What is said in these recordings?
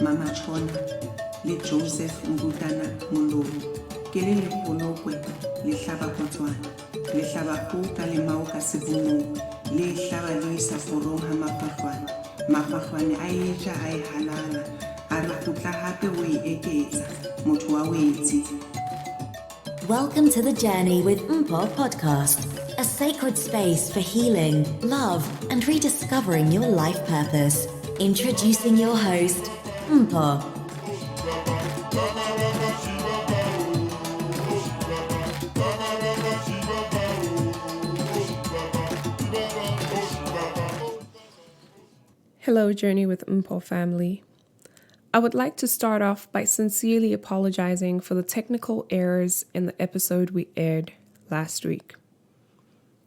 Mama Chona, le Joseph Mbutana Molobu, ke le Polokwe, le Hlaba Kotswana, le Hlaba Kuka le Mauka Sibumo, le Hlaba Luisa Foroha Mapahwana, Mapahwane Ayeja Ay Halala, Arakutla Hape We Ekeza, Motwa Weiti. Welcome to the Journey with Mpho podcast, a sacred space for healing, love, and rediscovering your life purpose. Introducing your host, Mpho. Hello, Journey with Mpho family. I would like to start off by sincerely apologizing for the technical errors in the episode we aired last week.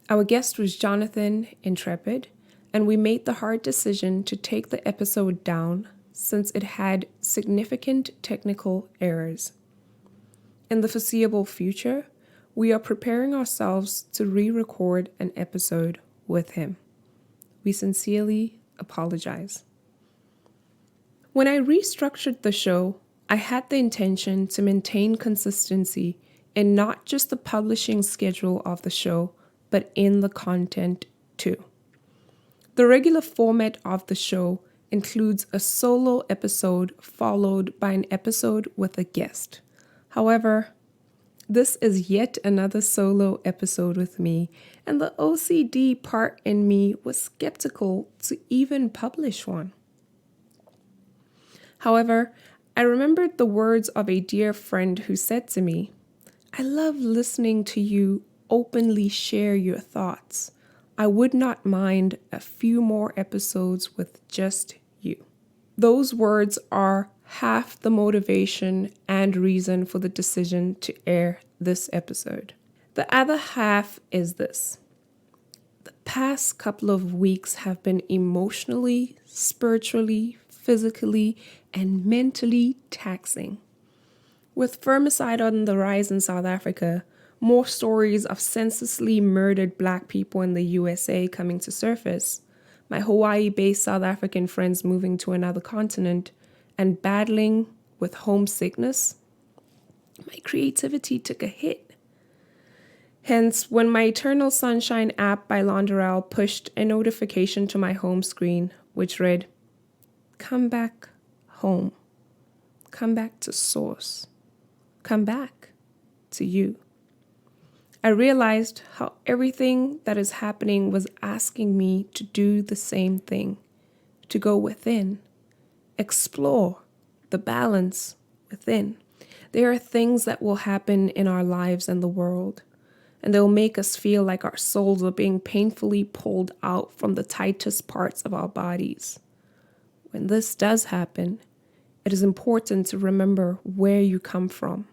Our guest was Jonathan Intrepid, and we made the hard decision to take the episode down since it had significant technical errors. In the foreseeable future, we are preparing ourselves to re-record an episode with him. We sincerely apologize. When I restructured the show, I had the intention to maintain consistency in not just the publishing schedule of the show, but in the content too. The regular format of the show includes a solo episode followed by an episode with a guest. However, this is yet another solo episode with me, and the OCD part in me was skeptical to even publish one. However, I remembered the words of a dear friend who said to me, "I love listening to you openly share your thoughts. I would not mind a few more episodes with just you." Those words are half the motivation and reason for the decision to air this episode. The other half is this. The past couple of weeks have been emotionally, spiritually, physically, and mentally taxing. With femicide on the rise in South Africa, more stories of senselessly murdered Black people in the USA coming to surface, my Hawaii-based South African friends moving to another continent, and battling with homesickness, my creativity took a hit. Hence, when my Eternal Sunshine app by Launderelle pushed a notification to my home screen, which read, "Come back home. Come back to source. Come back to you," I realized how everything that is happening was asking me to do the same thing, to go within, explore the balance within. There are things that will happen in our lives and the world, and they'll make us feel like our souls are being painfully pulled out from the tightest parts of our bodies. When this does happen, it is important to remember where you come from,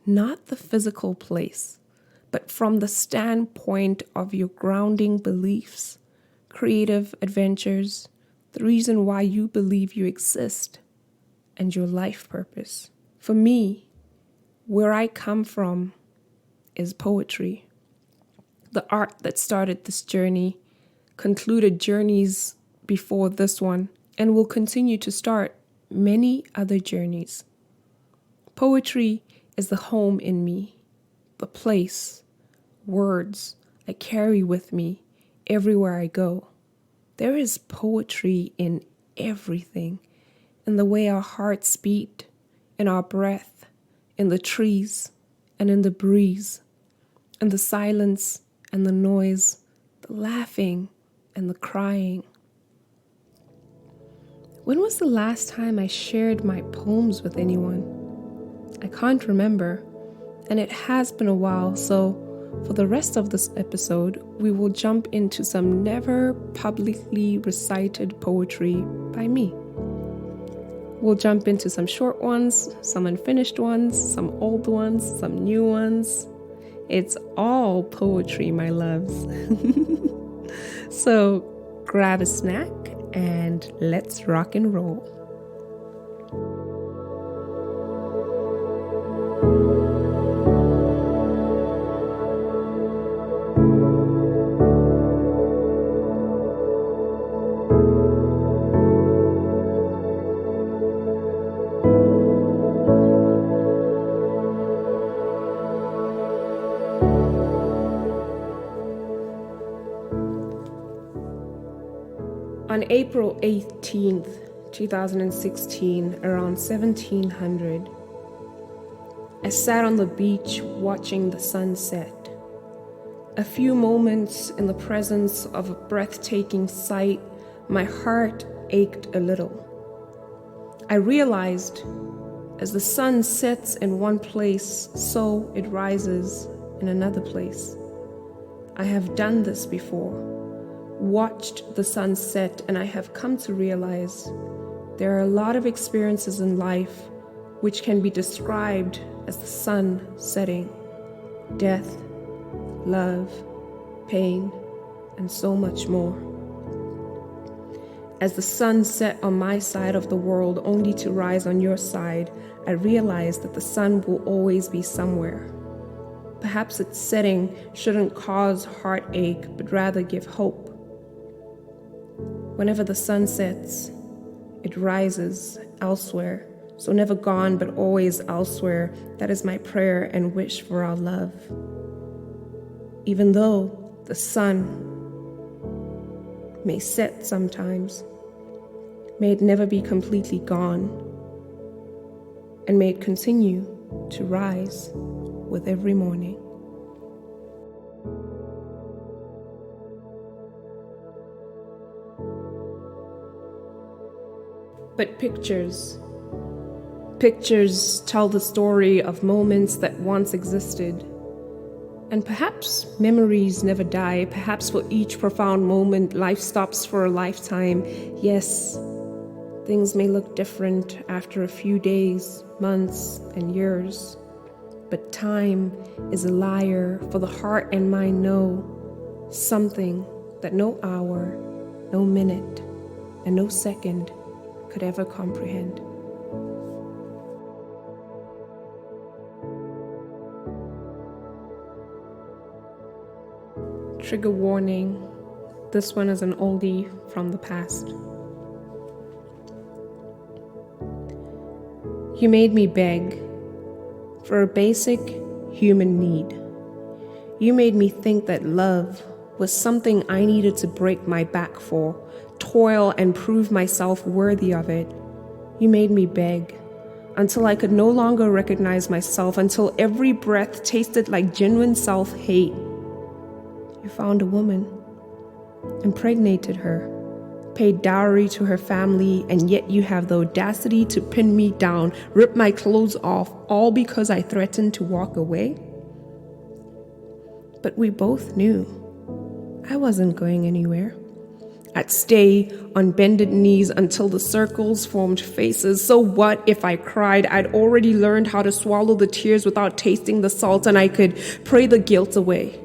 not the physical place, but from the standpoint of your grounding beliefs, creative adventures, the reason why you believe you exist, and your life purpose. For me, where I come from is poetry. The art that started this journey, concluded journeys before this one, and will continue to start many other journeys. Poetry is the home in me, the place, words I carry with me everywhere I go. There is poetry in everything, in the way our hearts beat, in our breath, in the trees and in the breeze, in the silence and the noise, the laughing and the crying. When was the last time I shared my poems with anyone? I can't remember, and it has been a while, so for the rest of this episode, we will jump into some never publicly recited poetry by me. We'll jump into some short ones, some unfinished ones, some old ones, some new ones. It's all poetry, my loves. So grab a snack and let's rock and roll. On April 18th, 2016, around 1700, I sat on the beach watching the sunset. A few moments in the presence of a breathtaking sight, my heart ached a little. I realized as the sun sets in one place, so it rises in another place. I have done this before, watched the sun set, and I have come to realize there are a lot of experiences in life which can be described as the sun setting. Death, love, pain, and so much more. As the sun set on my side of the world only to rise on your side, I realized that the sun will always be somewhere. Perhaps its setting shouldn't cause heartache, but rather give hope. Whenever the sun sets, it rises elsewhere. So never gone, but always elsewhere. That is my prayer and wish for our love. Even though the sun may set sometimes, may it never be completely gone, and may it continue to rise with every morning. But pictures tell the story of moments that once existed. And perhaps memories never die. Perhaps for each profound moment, life stops for a lifetime. Yes, things may look different after a few days, months, and years. But time is a liar, for the heart and mind know something that no hour, no minute, and no second could ever comprehend. Trigger warning, this one is an oldie from the past. You made me beg for a basic human need. You made me think that love was something I needed to break my back for, toil and prove myself worthy of it. You made me beg until I could no longer recognize myself, until every breath tasted like genuine self-hate. You found a woman, impregnated her, paid dowry to her family, and yet you have the audacity to pin me down, rip my clothes off, all because I threatened to walk away? But we both knew I wasn't going anywhere. I'd stay on bended knees until the circles formed faces. So what if I cried? I'd already learned how to swallow the tears without tasting the salt, and I could pray the guilt away.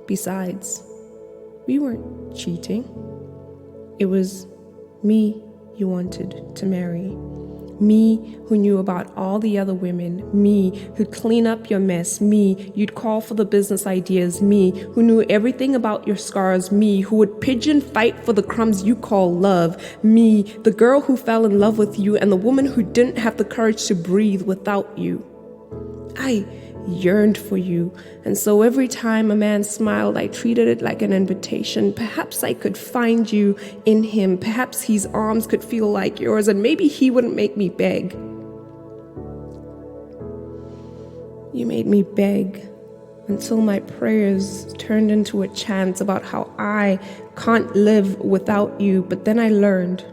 Besides, we weren't cheating. It was me you wanted to marry. Me who knew about all the other women. Me who'd clean up your mess. Me you'd call for the business ideas. Me who knew everything about your scars. Me who would pigeon fight for the crumbs you call love. Me, the girl who fell in love with you and the woman who didn't have the courage to breathe without you. I yearned for you, and so every time a man smiled, I treated it like an invitation. Perhaps I could find you in him. Perhaps his arms could feel like yours, and maybe he wouldn't make me beg. You made me beg until my prayers turned into a chant about how I can't live without you. But then I learned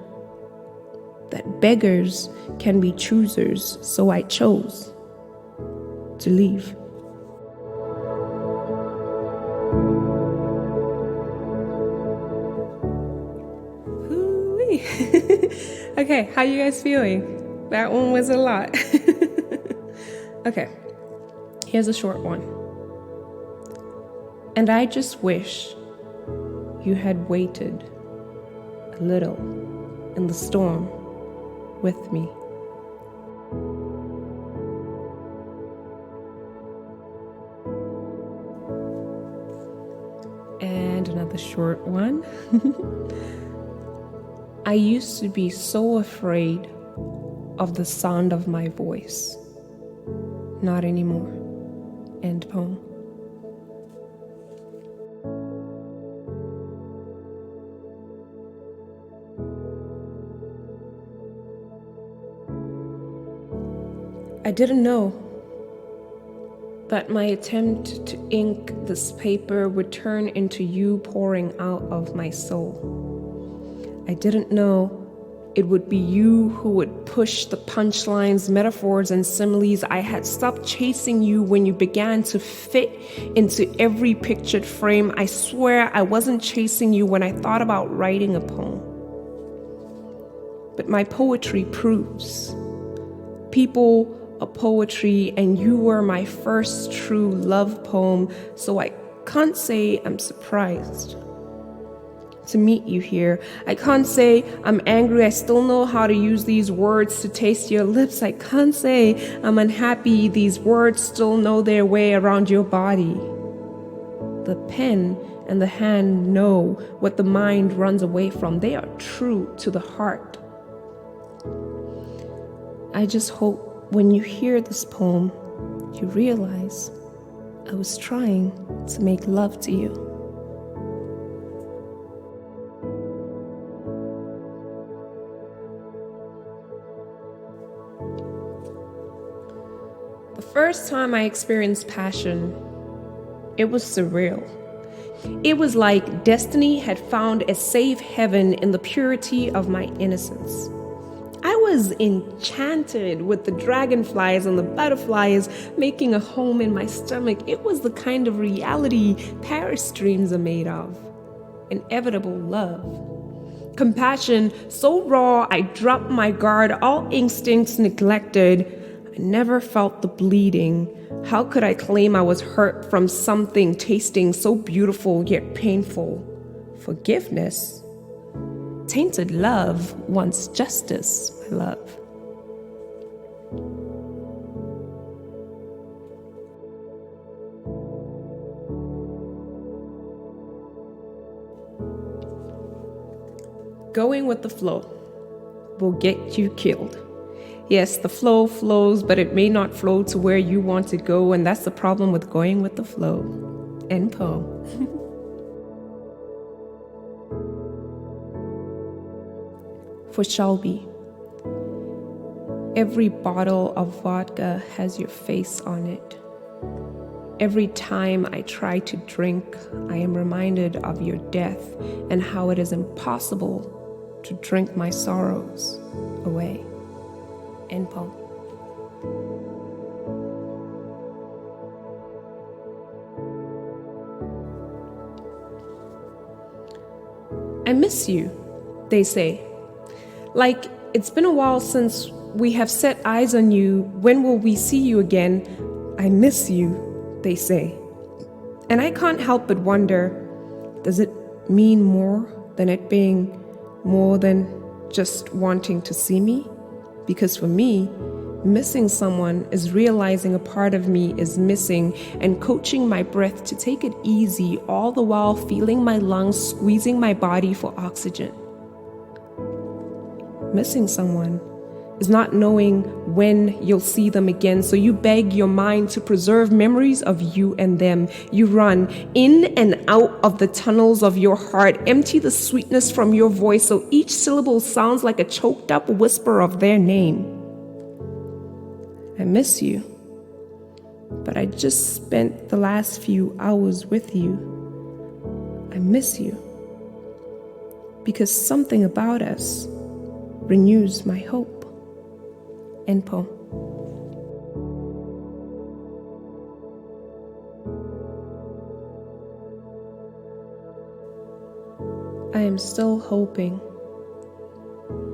that beggars can be choosers, so I chose to leave. Okay, how you guys feeling? That one was a lot. Okay, here's a short one. And I just wish you had waited a little in the storm with me. And another short one. I used to be so afraid of the sound of my voice. Not anymore. End poem. I didn't know that my attempt to ink this paper would turn into you pouring out of my soul. I didn't know it would be you who would push the punchlines, metaphors, and similes. I had stopped chasing you when you began to fit into every pictured frame. I swear I wasn't chasing you when I thought about writing a poem. But my poetry proves people are poetry, and you were my first true love poem, so I can't say I'm surprised to meet you here. I can't say I'm angry. I still know how to use these words to taste your lips. I can't say I'm unhappy. These words still know their way around your body. The pen and the hand know what the mind runs away from. They are true to the heart. I just hope when you hear this poem, you realize I was trying to make love to you. The first time I experienced passion, it was surreal. It was like destiny had found a safe heaven in the purity of my innocence. I was enchanted with the dragonflies and the butterflies making a home in my stomach. It was the kind of reality Paris dreams are made of. Inevitable love. Compassion so raw I dropped my guard, all instincts neglected. I never felt the bleeding. How could I claim I was hurt from something tasting so beautiful yet painful? Forgiveness? Tainted love wants justice, my love. Going with the flow will get you killed. Yes, the flow flows, but it may not flow to where you want to go, and that's the problem with going with the flow. Mpho. For Shelby, every bottle of vodka has your face on it. Every time I try to drink, I am reminded of your death and how it is impossible to drink my sorrows away. Mpho. I miss you, they say. Like, it's been a while since we have set eyes on you. When will we see you again? I miss you, they say. And I can't help but wonder, does it mean more than it being more than just wanting to see me? Because for me, missing someone is realizing a part of me is missing and coaching my breath to take it easy, all the while feeling my lungs squeezing my body for oxygen. Missing someone is not knowing when you'll see them again, so you beg your mind to preserve memories of you and them. You run in and out of the tunnels of your heart, empty the sweetness from your voice so each syllable sounds like a choked up whisper of their name. I miss you, but I just spent the last few hours with you. I miss you because something about us renews my hope. Mpho. I am still hoping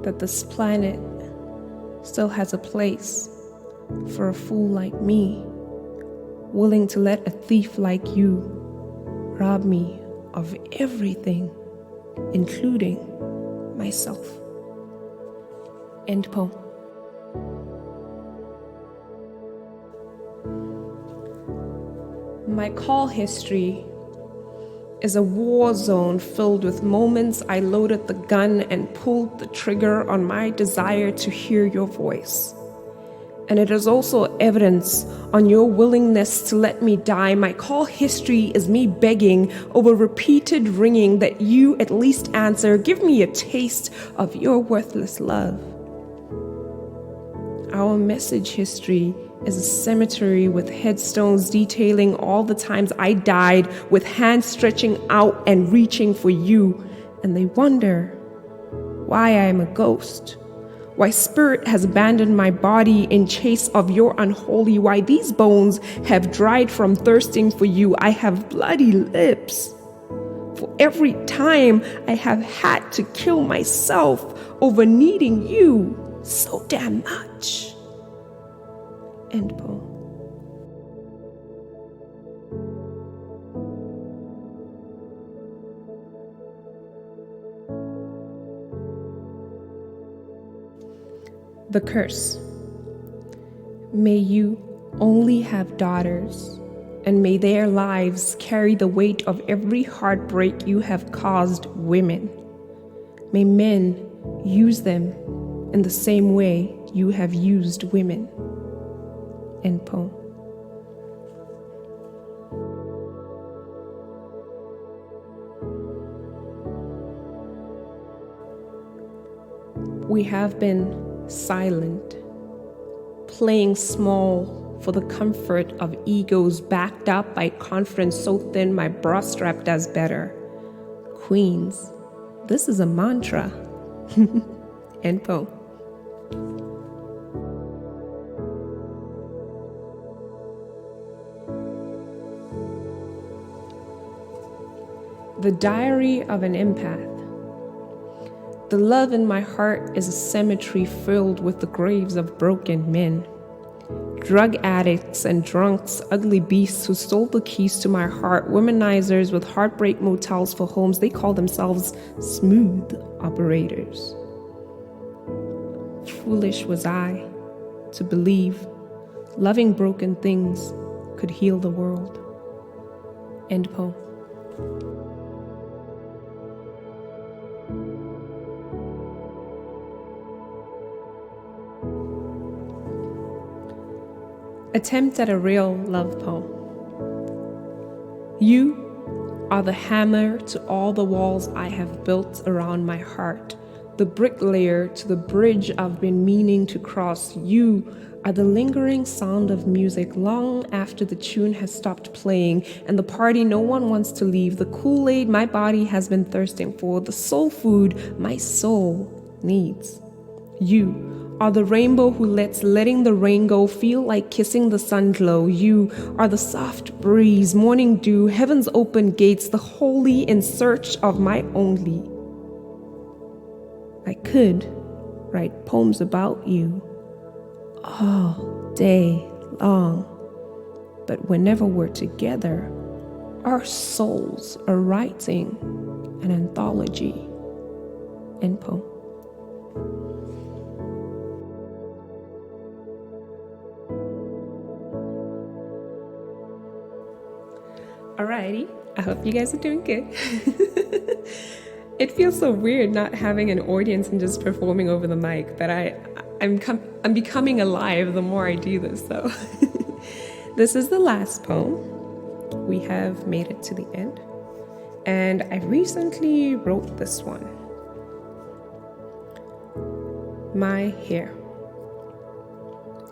that this planet still has a place for a fool like me, willing to let a thief like you rob me of everything, including myself. Mpho. My call history is a war zone filled with moments I loaded the gun and pulled the trigger on my desire to hear your voice. And it is also evidence on your willingness to let me die. My call history is me begging over repeated ringing that you at least answer. Give me a taste of your worthless love. Our message history is a cemetery with headstones detailing all the times I died with hands stretching out and reaching for you. And they wonder why I am a ghost, why spirit has abandoned my body in chase of your unholy, why these bones have dried from thirsting for you. I have bloody lips. For every time I have had to kill myself over needing you so damn much. Mpho. The curse. May you only have daughters, and may their lives carry the weight of every heartbreak you have caused women. May men use them in the same way you have used women. Mpho. We have been silent, playing small for the comfort of egos backed up by confidence so thin my bra strap does better. Queens, this is a mantra. Mpho. The Diary of an Empath. The love in my heart is a cemetery filled with the graves of broken men. Drug addicts and drunks, ugly beasts who stole the keys to my heart, womanizers with heartbreak motels for homes, they call themselves smooth operators. Foolish was I to believe loving broken things could heal the world. Mpho. Attempt at a real love poem. You are the hammer to all the walls I have built around my heart, the bricklayer to the bridge I've been meaning to cross. You are the lingering sound of music long after the tune has stopped playing and the party no one wants to leave, the Kool-Aid my body has been thirsting for, the soul food my soul needs. You are the rainbow who lets letting the rain go feel like kissing the sun glow. You are the soft breeze, morning dew, heaven's open gates, the holy in search of my only. I could write poems about you all day long, but whenever we're together, our souls are writing an anthology. Mpho. Alrighty, I hope you guys are doing good. It feels so weird not having an audience and just performing over the mic, but I'm becoming alive the more I do this, though. This is the last poem. We have made it to the end, and I recently wrote this one. My hair.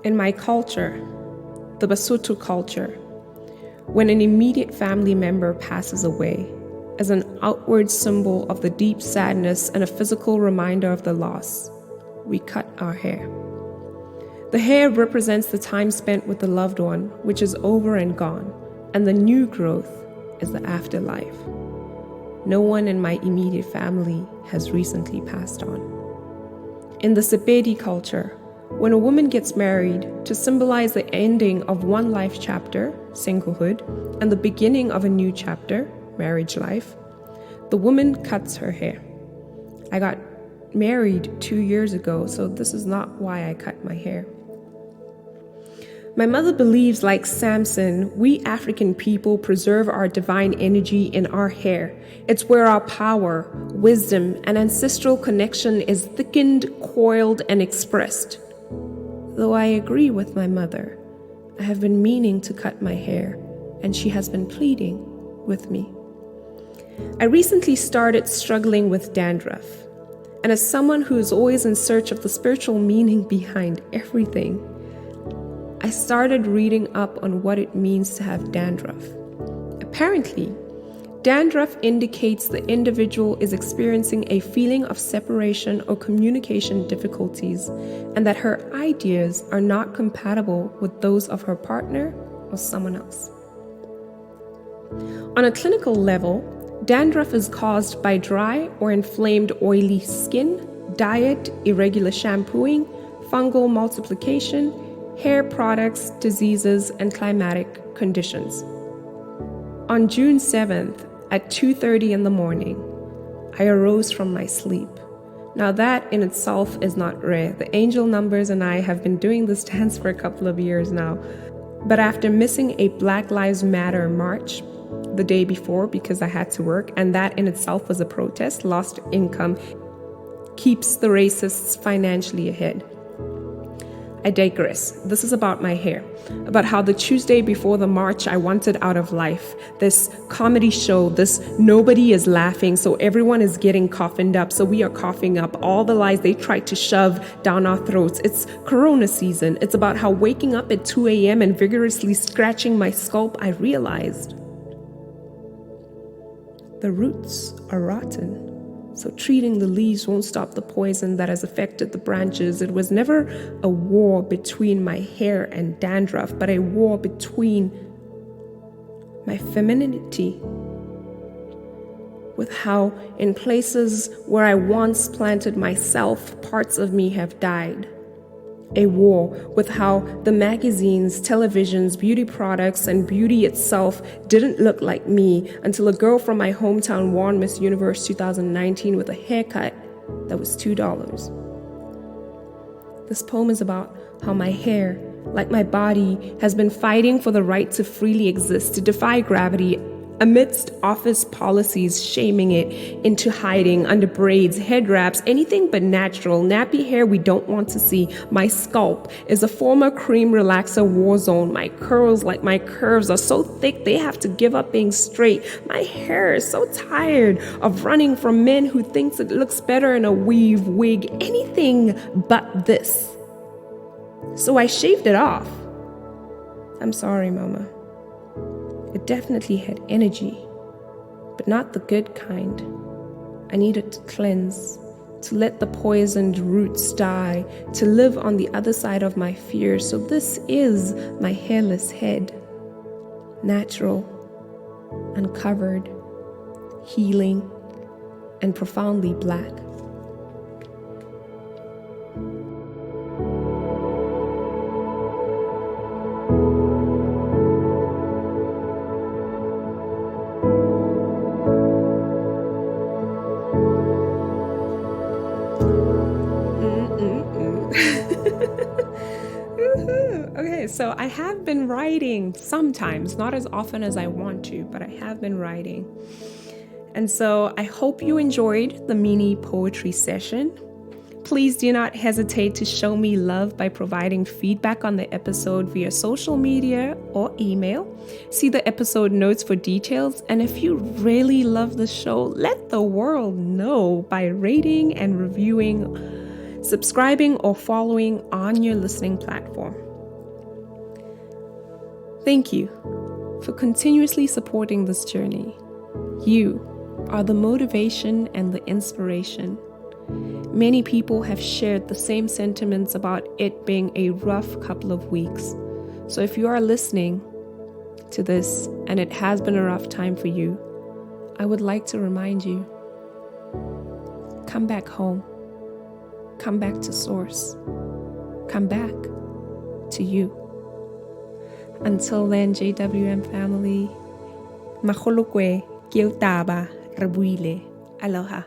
In my culture, the Basotho culture, when an immediate family member passes away, as an outward symbol of the deep sadness and a physical reminder of the loss, we cut our hair. The hair represents the time spent with the loved one, which is over and gone, and the new growth is the afterlife. No one in my immediate family has recently passed on. In the Sepedi culture, when a woman gets married, to symbolize the ending of one life chapter, singlehood, and the beginning of a new chapter, marriage life, the woman cuts her hair. I got married 2 years ago, so this is not why I cut my hair. My mother believes, like Samson, we African people preserve our divine energy in our hair. It's where our power, wisdom, and ancestral connection is thickened, coiled, and expressed. Though I agree with my mother, I have been meaning to cut my hair, and she has been pleading with me. I recently started struggling with dandruff, And as someone who is always in search of the spiritual meaning behind everything, I started reading up on what it means to have dandruff. Apparently, dandruff indicates the individual is experiencing a feeling of separation or communication difficulties, and that her ideas are not compatible with those of her partner or someone else. On a clinical level, dandruff is caused by dry or inflamed oily skin, diet, irregular shampooing, fungal multiplication, hair products, diseases, and climatic conditions. On June 7th, at 2:30 in the morning, I arose from my sleep. Now that in itself is not rare. The angel numbers and I have been doing this dance for a couple of years now. But after missing a Black Lives Matter march the day before because I had to work, and that in itself was a protest, lost income keeps the racists financially ahead. I digress. This is about my hair, about how the Tuesday before the march I wanted out of life, this comedy show, this nobody is laughing, so everyone is getting coughed up, so we are coughing up all the lies they tried to shove down our throats. It's Corona season. It's about how waking up at 2 a.m. and vigorously scratching my scalp, I realized the roots are rotten. So treating the leaves won't stop the poison that has affected the branches. It was never a war between my hair and dandruff, but a war between my femininity with how in places where I once planted myself, parts of me have died. A war with how the magazines, televisions, beauty products, and beauty itself didn't look like me until a girl from my hometown won Miss Universe 2019 with a haircut that was $2. This poem is about how my hair, like my body, has been fighting for the right to freely exist, to defy gravity, amidst office policies shaming it into hiding under braids, head wraps, anything but natural, nappy hair we don't want to see. My scalp is a former cream relaxer war zone. My curls, like my curves, are so thick they have to give up being straight. My hair is so tired of running from men who thinks it looks better in a weave, wig, anything but this. So I shaved it off. I'm sorry, Mama. It definitely had energy, but not the good kind. I needed to cleanse, to let the poisoned roots die, to live on the other side of my fears. So this is my hairless head, natural, uncovered, healing, and profoundly black. Okay, so I have been writing sometimes, not as often as I want to, but I have been writing. And so I hope you enjoyed the mini poetry session. Please do not hesitate to show me love by providing feedback on the episode via social media or email. See the episode notes for details. And if you really love the show, let the world know by rating and reviewing, subscribing, or following on your listening platform. Thank you for continuously supporting this journey. You are the motivation and the inspiration. Many people have shared the same sentiments about it being a rough couple of weeks. So if you are listening to this and it has been a rough time for you, I would like to remind you, come back home. Come back to source. Come back to you. Until then, JWM family, maholo kwe, kiotaba, rebuile, aloha.